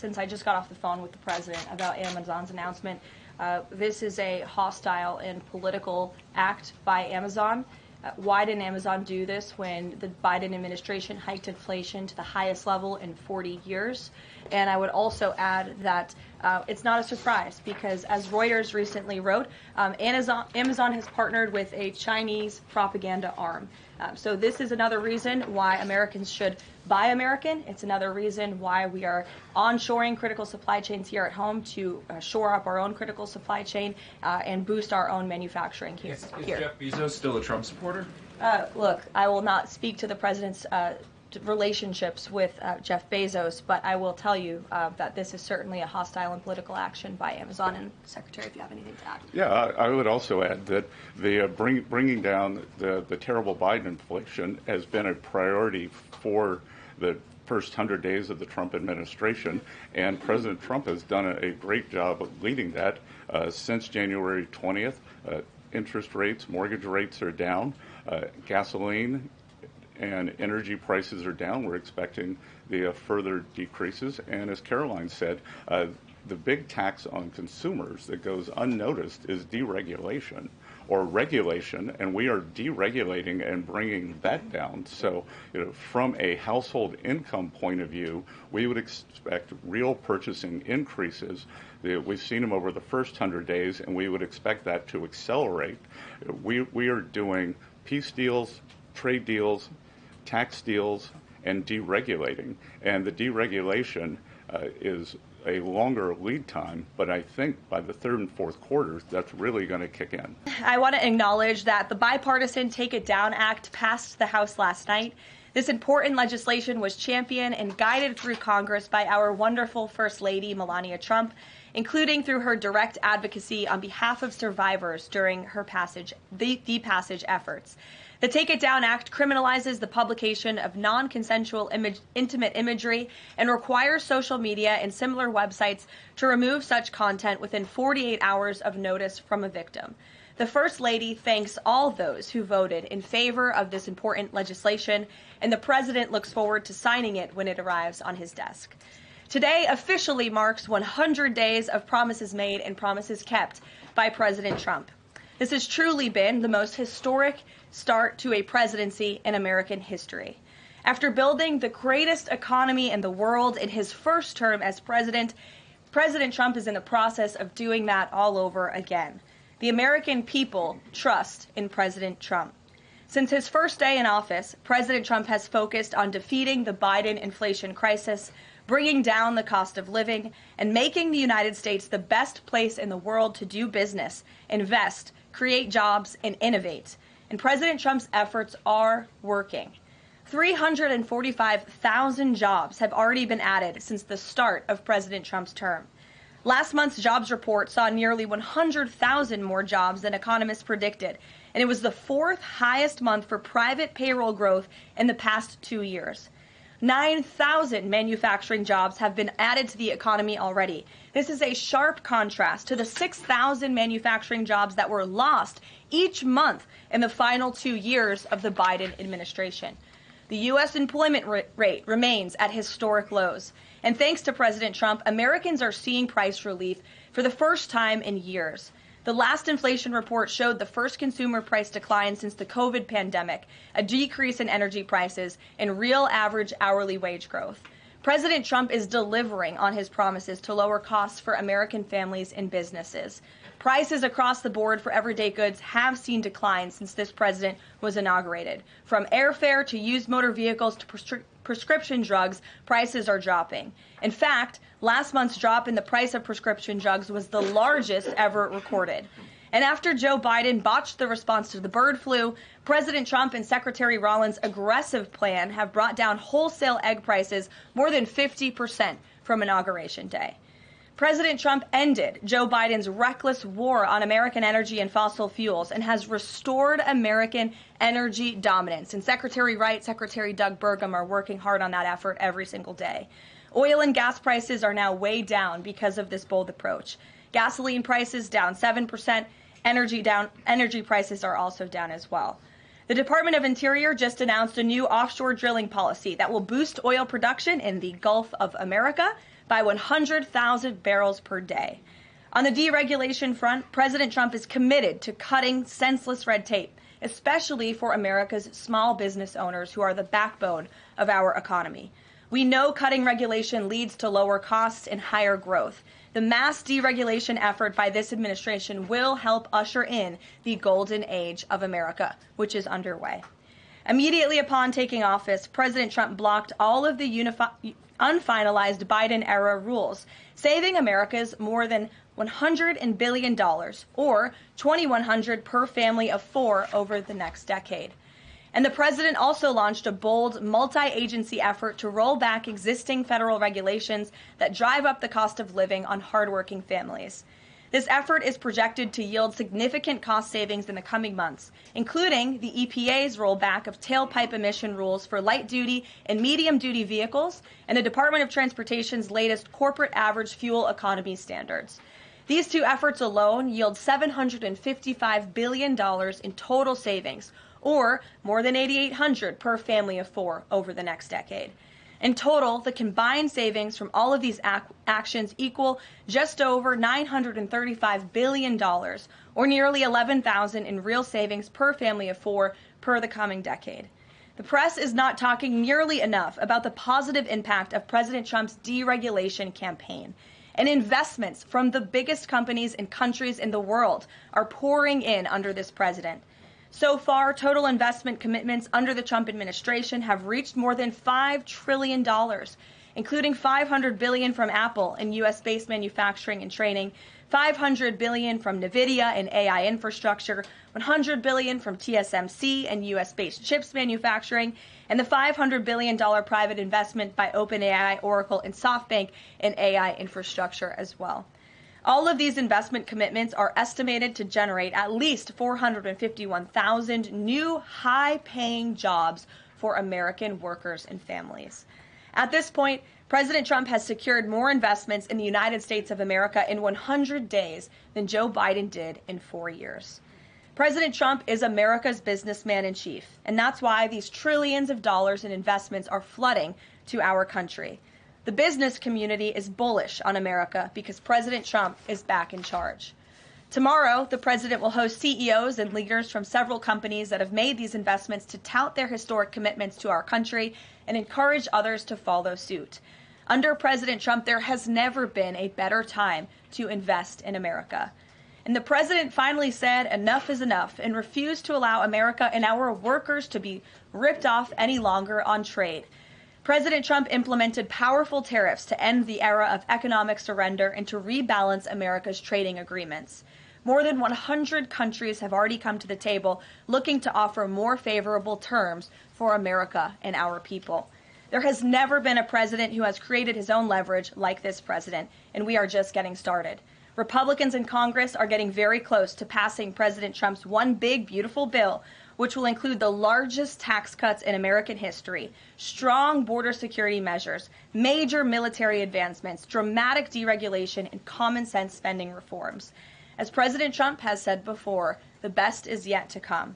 since I just got off the phone with the president about Amazon's announcement. This is a hostile and political act by Amazon. Why didn't Amazon do this when the Biden administration hiked inflation to the highest level in 40 years? And I would also add that it's not a surprise because, as Reuters recently wrote, Amazon has partnered with a Chinese propaganda arm. So this is another reason why Americans should buy American. It's another reason why we are onshoring critical supply chains here at home to shore up our own critical supply chain and boost our own manufacturing here. Is Jeff Bezos still a Trump supporter? Look, I will not speak to the president's relationships with Jeff Bezos, but I will tell you that this is certainly a hostile and political action by Amazon. And Secretary, if you have anything to add. Yeah, I would also add that the bringing down the terrible Biden inflation has been a priority for the first 100 days of the Trump administration, and President Trump has done a great job of leading that since January 20th. Interest rates, mortgage rates are down, gasoline and energy prices are down. We're expecting the further decreases. And as Caroline said, the big tax on consumers that goes unnoticed is deregulation or regulation, and we are deregulating and bringing that down. So, from a household income point of view, we would expect real purchasing increases. We've seen them over the first 100 days, and we would expect that to accelerate. We are doing peace deals, trade deals, tax deals, and deregulating. And the deregulation is a longer lead time, but I think by the third and fourth quarters, that's really going to kick in. I want to acknowledge that the bipartisan Take It Down Act passed the House last night. This important legislation was championed and guided through Congress by our wonderful First Lady, Melania Trump, including through her direct advocacy on behalf of survivors during her passage efforts. The Take It Down Act criminalizes the publication of non-consensual intimate imagery and requires social media and similar websites to remove such content within 48 hours of notice from a victim. The First Lady thanks all those who voted in favor of this important legislation, and the President looks forward to signing it when it arrives on his desk. Today officially marks 100 days of promises made and promises kept by President Trump. This has truly been the most historic start to a presidency in American history. After building the greatest economy in the world in his first term as president, President Trump is in the process of doing that all over again. The American people trust in President Trump. Since his first day in office, President Trump has focused on defeating the Biden inflation crisis, bringing down the cost of living, and making the United States the best place in the world to do business, invest, create jobs, and innovate. And President Trump's efforts are working. 345,000 jobs have already been added since the start of President Trump's term. Last month's jobs report saw nearly 100,000 more jobs than economists predicted, and it was the fourth highest month for private payroll growth in the past 2 years. 9,000 manufacturing jobs have been added to the economy already. This is a sharp contrast to the 6,000 manufacturing jobs that were lost each month in the final 2 years of the Biden administration. The U.S. employment rate remains at historic lows. And thanks to President Trump, Americans are seeing price relief for the first time in years. The last inflation report showed the first consumer price decline since the COVID pandemic, a decrease in energy prices, and real average hourly wage growth. President Trump is delivering on his promises to lower costs for American families and businesses. Prices across the board for everyday goods have seen declines since this president was inaugurated. From airfare to used motor vehicles to prescription drugs, prices are dropping. In fact, last month's drop in the price of prescription drugs was the largest ever recorded. And after Joe Biden botched the response to the bird flu, President Trump and Secretary Rollins' aggressive plan have brought down wholesale egg prices more than 50% from Inauguration Day. President Trump ended Joe Biden's reckless war on American energy and fossil fuels and has restored American energy dominance. And Secretary Wright, Secretary Doug Burgum are working hard on that effort every single day. Oil and gas prices are now way down because of this bold approach. Gasoline prices down 7%. Energy prices are also down as well. The Department of Interior just announced a new offshore drilling policy that will boost oil production in the Gulf of America, by 100,000 barrels per day. On the deregulation front, President Trump is committed to cutting senseless red tape, especially for America's small business owners who are the backbone of our economy. We know cutting regulation leads to lower costs and higher growth. The mass deregulation effort by this administration will help usher in the golden age of America, which is underway. Immediately upon taking office, President Trump blocked all of the unfinalized Biden-era rules, saving Americans more than $100 billion, or $2,100 per family of four over the next decade. And the president also launched a bold multi-agency effort to roll back existing federal regulations that drive up the cost of living on hardworking families. This effort is projected to yield significant cost savings in the coming months, including the EPA's rollback of tailpipe emission rules for light-duty and medium-duty vehicles and the Department of Transportation's latest corporate average fuel economy standards. These two efforts alone yield $755 billion in total savings, or more than $8,800 per family of four over the next decade. In total, the combined savings from all of these actions equal just over $935 billion, or nearly $11,000 in real savings per family of four per the coming decade. The press is not talking nearly enough about the positive impact of President Trump's deregulation campaign. And investments from the biggest companies and countries in the world are pouring in under this president. So far, total investment commitments under the Trump administration have reached more than $5 trillion, including $500 billion from Apple in U.S.-based manufacturing and training, $500 billion from NVIDIA and AI infrastructure, $100 billion from TSMC and U.S.-based chips manufacturing, and the $500 billion private investment by OpenAI, Oracle, and SoftBank in AI infrastructure as well. All of these investment commitments are estimated to generate at least 451,000 new high-paying jobs for American workers and families. At this point, President Trump has secured more investments in the United States of America in 100 days than Joe Biden did in 4 years. President Trump is America's businessman in chief, and that's why these trillions of dollars in investments are flooding to our country. The business community is bullish on America because President Trump is back in charge. Tomorrow, the president will host CEOs and leaders from several companies that have made these investments to tout their historic commitments to our country and encourage others to follow suit. Under President Trump, there has never been a better time to invest in America. And the president finally said enough is enough and refused to allow America and our workers to be ripped off any longer on trade. President Trump implemented powerful tariffs to end the era of economic surrender and to rebalance America's trading agreements. More than 100 countries have already come to the table looking to offer more favorable terms for America and our people. There has never been a president who has created his own leverage like this president, and we are just getting started. Republicans in Congress are getting very close to passing President Trump's one big, beautiful bill, which will include the largest tax cuts in American history, strong border security measures, major military advancements, dramatic deregulation, and common sense spending reforms. As President Trump has said before, the best is yet to come.